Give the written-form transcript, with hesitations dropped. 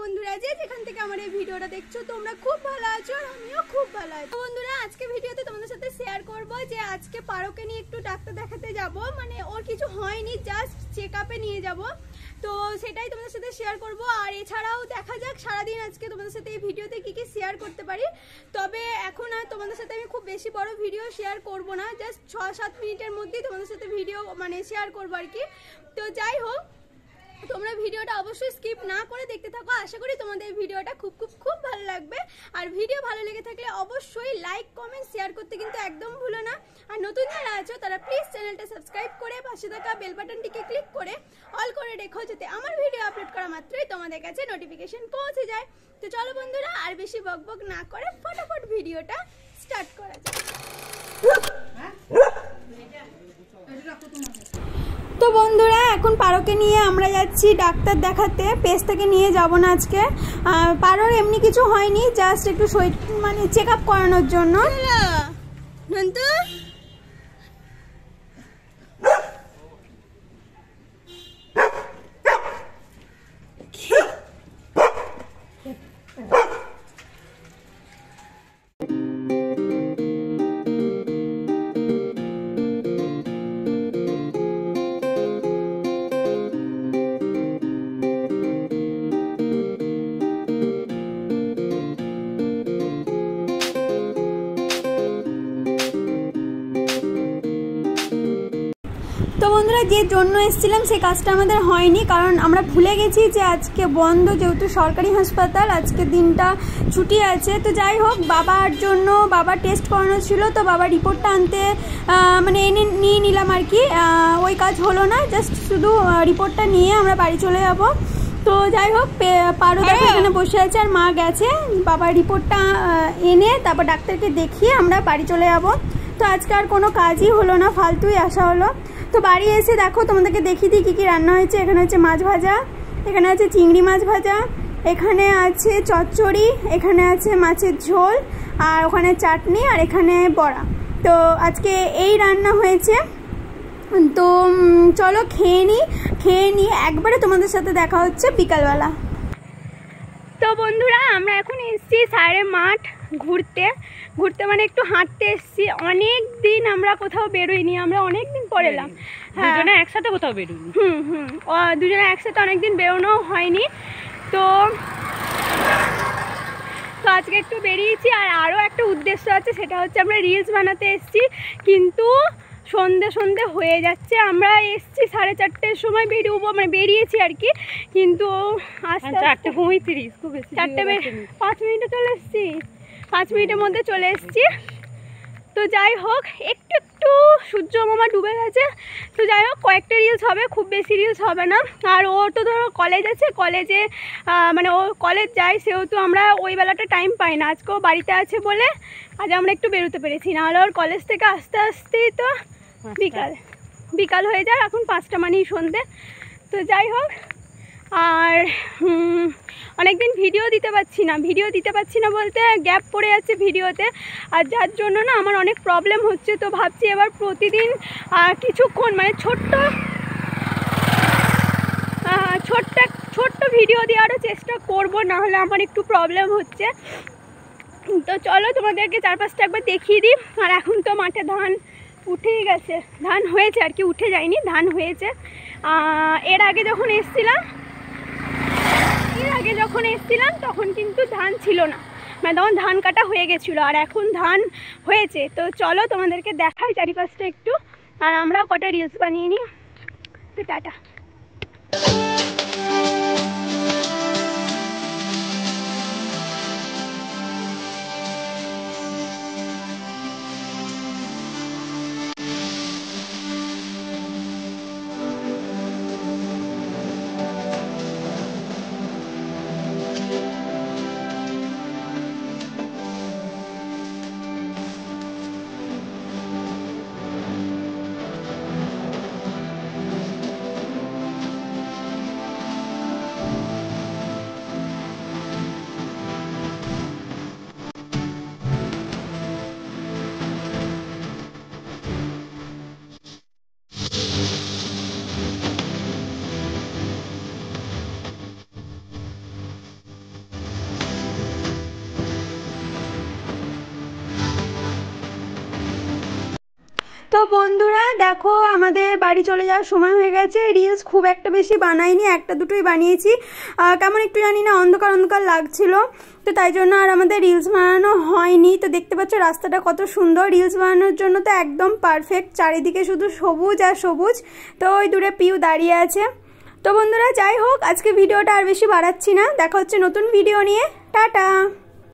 বন্ধুরা, যে যেখান থেকে আমার এই ভিডিওটা দেখছো তোমরা খুব ভালো আছো আর আমিও খুব ভালো আছি। বন্ধুরা, আজকে ভিডিওতে তোমাদের সাথে শেয়ার করব যে আজকে পারোকে নিয়ে একটু ডাক্তার দেখাতে যাব, মানে ওর কিছু হয়নি, জাস্ট চেকআপে নিয়ে যাব। তো সেটাই তোমাদের সাথে শেয়ার করব। আর এছাড়াও দেখা যাক সারাদিন আজকে তোমাদের সাথে এই ভিডিওতে কি কি শেয়ার করতে পারি। তবে এখন আর তোমাদের সাথে আমি খুব বেশি বড় ভিডিও শেয়ার করব না, জাস্ট 6-7 মিনিটের মধ্যেই তোমাদের সাথে ভিডিও মানে শেয়ার করবো আর কি। তো যাই হোক, তোমরা ভিডিওটা অবশ্যই স্কিপ না করে দেখতে থাকো। আশা করি তোমাদের ভিডিওটা খুব খুব খুব ভালো লাগবে। আর ভিডিও ভালো লেগে থাকলে অবশ্যই লাইক কমেন্ট শেয়ার করতে কিন্তু একদম ভুলো না। আর নতুন যারা আছো তারা প্লিজ চ্যানেলটা সাবস্ক্রাইব করে পাশে থাকা বেল বাটনটিকে ক্লিক করে অল করে রেখো, যাতে আমার ভিডিও আপলোড করা মাত্রই তোমাদের কাছে নোটিফিকেশন পৌঁছে যায়। তো চলো বন্ধুরা, আর বেশি বকবক না করে ফটাফট ভিডিওটা স্টার্ট করা যায়। তো বন্ধুরা, এখন পারোকে নিয়ে আমরা যাচ্ছি ডাক্তার দেখাতে। পেস্তাকে নিয়ে যাব না আজকে। পারোর এমনি কিছু হয়নি, জাস্ট একটু মানে চেক আপ করানোর জন্য। নন্তু তো বন্ধুরা, যে জন্য এসেছিলাম সেই কাজটা আমাদের হয়নি, কারণ আমরা ভুলে গেছি যে আজকে বন্ধ, যেহেতু সরকারি হাসপাতাল, আজকে দিনটা ছুটি আছে। তো যাই হোক, বাবার জন্য বাবার টেস্ট করানো ছিল, তো বাবার রিপোর্টটা আনতে মানে এনে নিয়ে নিলাম আর কি। ওই কাজ হলো না, জাস্ট শুধু রিপোর্টটা নিয়ে আমরা বাড়ি চলে যাব। তো যাই হোক, পারো এখানে বসে আছে আর মা গেছে বাবার রিপোর্টটা এনে তারপর ডাক্তারকে দেখিয়ে আমরা বাড়ি চলে যাব। তো আজকে আর কোনো কাজই হলো না, ফালতুই আসা হলো। তো বাড়ি এসে দেখো তোমাদেরকে দেখিয়ে দিই কী কী রান্না হয়েছে। এখানে হচ্ছে মাছ ভাজা, এখানে আছে চিংড়ি মাছ ভাজা, এখানে আছে চচ্চড়ি, এখানে আছে মাছের ঝোল, আর ওখানে চাটনি, আর এখানে বড়া। তো আজকে এই রান্না হয়েছে। তো চলো খেয়ে নিয়ে একবারে তোমাদের সাথে দেখা হচ্ছে বিকালবেলা। তো বন্ধুরা, আমরা এখন এসেছি সাইডে মাঠ ঘুরতে মানে একটু হাঁটতে এসেছি। অনেক দিন আমরা কোথাও বেরোইনি, আমরা অনেক দিন পর এলাম। হ্যাঁ, দুজনে একসাথে কোথাও বেরোইনি। দুজনে একসাথে অনেকদিন বেরোনো হয়নি। তো আজকে একটু বেরিয়েছি। আর আরও একটা উদ্দেশ্য আছে, সেটা হচ্ছে আমরা রিলস বানাতে এসেছি, কিন্তু সন্ধে হয়ে যাচ্ছে। আমরা এসছি 4:30-র সময় বেরোবো, মানে বেরিয়েছি আর কি, কিন্তু আজকে 4:35, খুব বেশি 4:05 মিনিটে চলে এসেছি, 5 মিনিটের মধ্যে চলে এসেছি। তো যাই হোক, একটু সূর্য মামা ডুবে গেছে। তো যাই হোক, কয়েকটা রিলস হবে, খুব বেশি রিলস হবে না। আর ও তো ধরো কলেজ আছে, কলেজে মানে ও কলেজ যায়, সেহেতু আমরা ওই বেলাটা টাইম পাই না। আজকেও বাড়িতে আছে বলে আজ আমরা একটু বেরোতে পেরেছি, নাহলে ওর কলেজ থেকে আসতে আসতেই তো বিকাল হয়ে যায়। এখন 5টা মানেই সন্ধে। তো যাই হোক, আর অনেকদিন ভিডিও দিতে পারছি না বলতে গ্যাপ পড়ে যাচ্ছে ভিডিওতে, আর যার জন্য না আমার অনেক প্রবলেম হচ্ছে। তো ভাবছি এবার প্রতিদিন কিছুক্ষণ মানে ছোট্ট ভিডিও দেওয়ারও চেষ্টা করব, নাহলে আমার একটু প্রবলেম হচ্ছে। তো চলো তোমাদেরকে 4-5টা একবার দেখিয়ে দিই। আর এখন তো মাঠে ধান উঠেই গেছে, ধান হয়েছে আর কি, উঠে যায়নি, ধান হয়েছে। এর আগে যখন এসছিলাম তখন কিন্তু ধান ছিল না, মানে তখন ধান কাটা হয়ে গেছিলো, আর এখন ধান হয়েছে। তো চলো তোমাদেরকে দেখাই চারিপাশটা একটু, আর আমরাও কটা রিলস বানিয়ে নিই। তো টাটা। বন্ধুরা দেখো আমাদের বাড়ি চলে যাওয়ার সময় হয়ে গেছে। রিলস খুব একটা বেশি বানাইনি, একটা দুটোই বানিয়েছি। কেমন একটু জানি না অন্ধকার অন্ধকার লাগছিল, তো তাই জন্য আর আমাদের রিলস বানানো হয়নি। তো দেখতে পাচ্ছ রাস্তাটা কত সুন্দর, রিলস বানানোর জন্য তো একদম পারফেক্ট। চারিদিকে শুধু সবুজ আর সবুজ। তো ওই দূরে পিউ দাঁড়িয়ে আছে। তো বন্ধুরা যাই হোক, আজকে ভিডিওটা আর বেশি বাড়াচ্ছি না, দেখা হচ্ছে নতুন ভিডিও নিয়ে। টাটা।